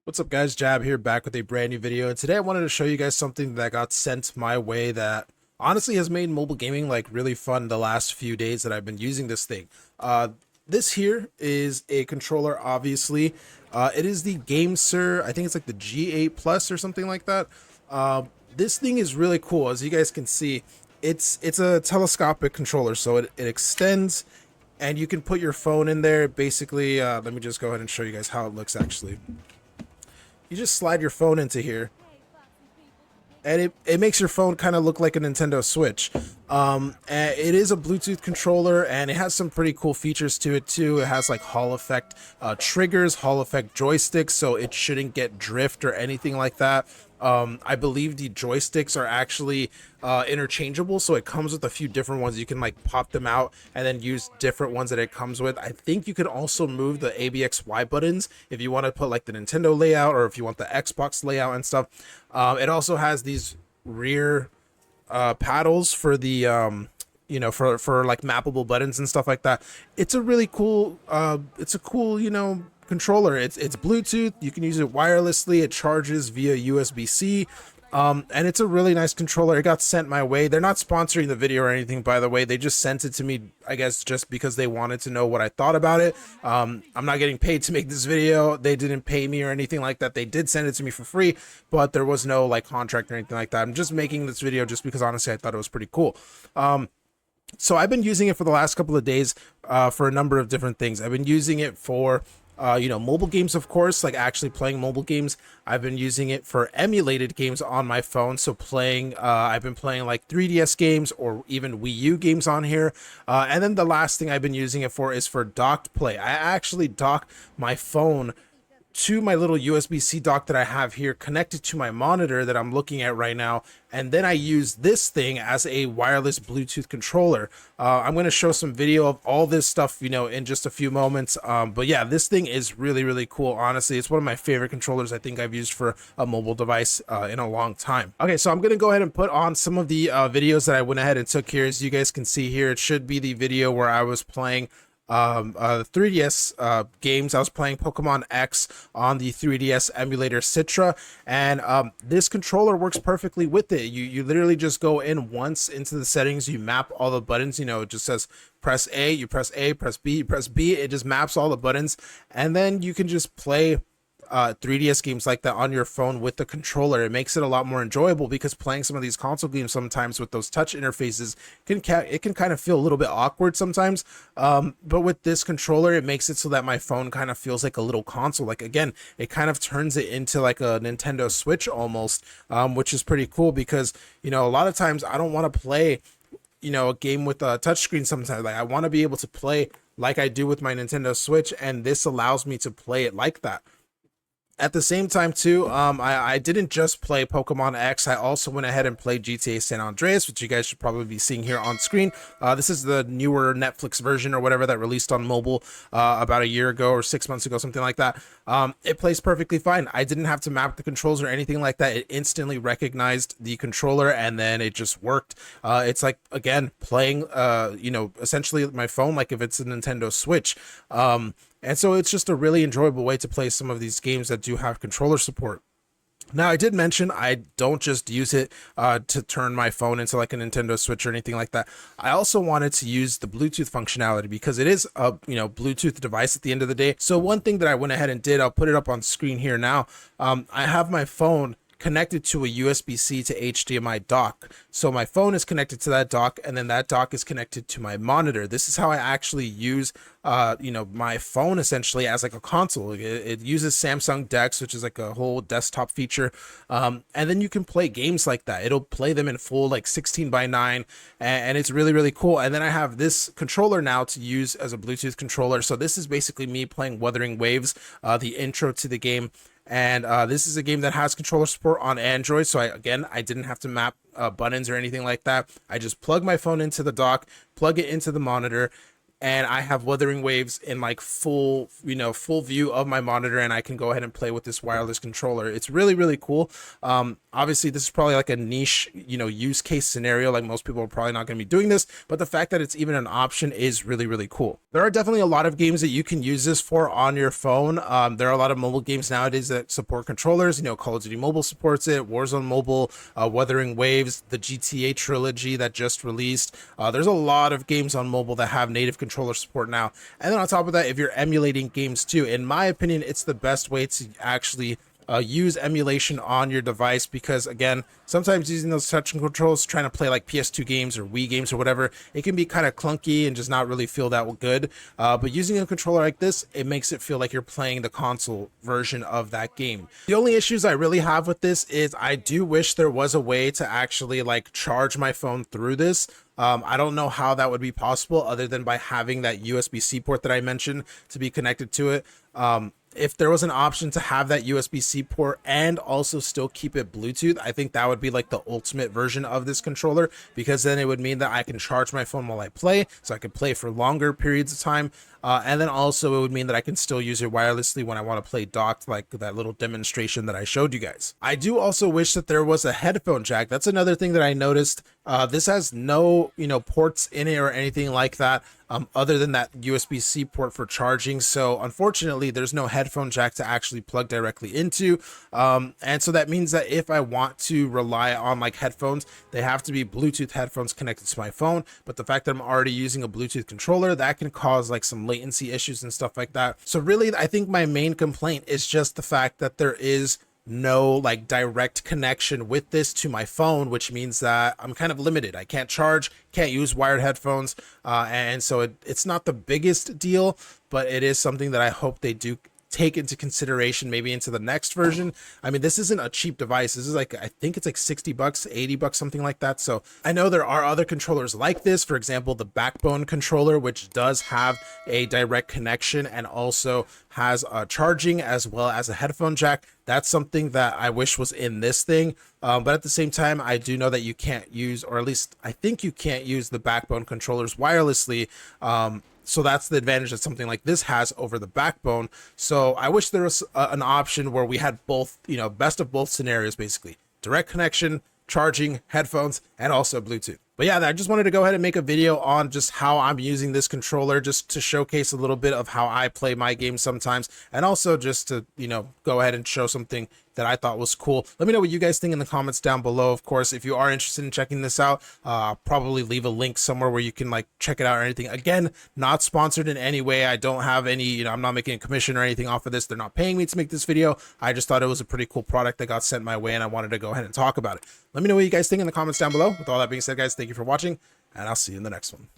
What's up guys, Jab here back with a brand new video, and today I wanted to show you guys something that got sent my way that honestly has made mobile gaming like really fun the last few days that I've been using this thing. This here is a controller, obviously. It is the GameSir, I think it's like the G8 Plus or something like that. This thing is really cool. As you guys can see, it's a telescopic controller, so it extends and you can put your phone in there. Basically, let me just go ahead and show you guys how it looks actually. You just slide your phone into here and it makes your phone kind of look like a Nintendo Switch. And it is a Bluetooth controller and it has some pretty cool features to it too. It has like Hall effect triggers, Hall effect joysticks, so it shouldn't get drift or anything like that. I believe the joysticks are actually interchangeable, so it comes with a few different ones. You can like pop them out and then use different ones that it comes with. I think you can also move the ABXY buttons if you want to put like the Nintendo layout or if you want the Xbox layout and stuff. It also has these rear paddles for the for like mappable buttons and stuff like that. It's a really cool controller. It's Bluetooth. You can use it wirelessly. It charges via USB-C. And it's a really nice controller. It got sent my way. They're not sponsoring the video or anything, by the way. They just sent it to me, I guess, just because they wanted to know what I thought about it. I'm not getting paid to make this video. They didn't pay me or anything like that. They did send it to me for free, but there was no like contract or anything like that. I'm just making this video just because honestly I thought it was pretty cool. So I've been using it for the last couple of days for a number of different things. I've been using it for mobile games, of course, like actually playing mobile games. I've been using it for emulated games on my phone. So I've been playing like 3DS games or even Wii U games on here. And then the last thing I've been using it for is for docked play. I actually dock my phone to my little USB-C dock that I have here connected to my monitor that I'm looking at right now, and then I use this thing as a wireless Bluetooth controller. I'm going to show some video of all this stuff in just a few moments, but yeah, this thing is really cool. Honestly, it's one of my favorite controllers I think I've used for a mobile device in a long time. Okay, so I'm going to go ahead and put on some of the videos that I went ahead and took here. As you guys can see here, it should be the video where I was playing 3DS games. I was playing Pokemon X on the 3DS emulator Citra, and this controller works perfectly with it. You literally just go in once into the settings, you map all the buttons. It just says press A, you press A, press B, you press B. It just maps all the buttons, and then you can just play 3DS games like that on your phone with the controller. It makes it a lot more enjoyable because playing some of these console games sometimes with those touch interfaces can kind of feel a little bit awkward sometimes, but with this controller it makes it so that my phone kind of feels like a little console. Like, again, it kind of turns it into like a Nintendo Switch almost, which is pretty cool because a lot of times I don't want to play a game with a touchscreen. Sometimes like I want to be able to play like I do with my Nintendo Switch, and this allows me to play it like that. At the same time too, I didn't just play Pokemon X. I also went ahead and played GTA San Andreas, which you guys should probably be seeing here on screen. This is the newer Netflix version or whatever that released on mobile about a year ago or 6 months ago, something like that. It plays perfectly fine. I didn't have to map the controls or anything like that. It instantly recognized the controller and then it just worked. It's like, again, playing essentially my phone like if it's a Nintendo Switch. And so it's just a really enjoyable way to play some of these games that do have controller support. Now, I did mention I don't just use it to turn my phone into like a Nintendo Switch or anything like that. I also wanted to use the Bluetooth functionality because it is a Bluetooth device at the end of the day. So one thing that I went ahead and did, I'll put it up on screen here now. I have my phone connected to a USB-C to HDMI dock. So my phone is connected to that dock, and then that dock is connected to my monitor. This is how I actually use my phone essentially as like a console. It uses Samsung DeX, which is like a whole desktop feature, and then you can play games like that. It'll play them in full like 16:9, and it's really cool. And then I have this controller now to use as a Bluetooth controller. So this is basically me playing Wuthering Waves, the intro to the game. And this is a game that has controller support on Android, so I didn't have to map buttons or anything like that. I just plug my phone into the dock, plug it into the monitor, and I have Wuthering Waves in like full, full view of my monitor, and I can go ahead and play with this wireless controller. It's really, really cool. Obviously this is probably like a niche, use case scenario. Like most people are probably not going to be doing this, but the fact that it's even an option is really, really cool. There are definitely a lot of games that you can use this for on your phone. There are a lot of mobile games nowadays that support controllers. Call of Duty Mobile supports it, Warzone Mobile, Wuthering Waves, the GTA trilogy that just released. There's a lot of games on mobile that have native controller support now. And then on top of that, if you're emulating games too, in my opinion, it's the best way to actually use emulation on your device, because again, sometimes using those touch controls trying to play like PS2 games or Wii games or whatever, it can be kind of clunky and just not really feel that good. But using a controller like this, it makes it feel like you're playing the console version of that game. The only issues I really have with this is I do wish there was a way to actually like charge my phone through this. I don't know how that would be possible other than by having that USB-C port that I mentioned to be connected to it. If there was an option to have that USB-C port and also still keep it Bluetooth, I think that would be like the ultimate version of this controller, because then it would mean that I can charge my phone while I play, so I can play for longer periods of time. And then also it would mean that I can still use it wirelessly when I want to play docked, like that little demonstration that I showed you guys. I do also wish that there was a headphone jack. That's another thing that I noticed. This has no, ports in it or anything like that, other than that USB-C port for charging. So unfortunately, there's no headphone jack to actually plug directly into. And so that means that if I want to rely on like headphones, they have to be Bluetooth headphones connected to my phone. But the fact that I'm already using a Bluetooth controller, that can cause like some latency issues and stuff like that. So really, I think my main complaint is just the fact that there is no like direct connection with this to my phone, which means that I'm kind of limited. I can't charge, can't use wired headphones, and so it's not the biggest deal, but it is something that I hope they do take into consideration maybe into the next version. I mean, this isn't a cheap device. This is like, I think it's like $60, $80, something like that. So I know there are other controllers like this, for example, the Backbone controller, which does have a direct connection and also has charging as well as a headphone jack. That's something that I wish was in this thing. But at the same time, I do know that you can't use, or at least I think you can't use the Backbone controllers wirelessly. So that's the advantage that something like this has over the Backbone. So I wish there was an option where we had both, best of both scenarios, basically. Direct connection, charging, headphones, and also Bluetooth. But yeah, I just wanted to go ahead and make a video on just how I'm using this controller, just to showcase a little bit of how I play my games sometimes, and also just to, go ahead and show something that I thought was cool. Let me know what you guys think in the comments down below. Of course, if you are interested in checking this out, I'll probably leave a link somewhere where you can like check it out or anything. Again, not sponsored in any way. I don't have any, I'm not making a commission or anything off of this. They're not paying me to make this video. I just thought it was a pretty cool product that got sent my way, and I wanted to go ahead and talk about it. Let me know what you guys think in the comments down below. With all that being said, guys, thank you for watching, and I'll see you in the next one.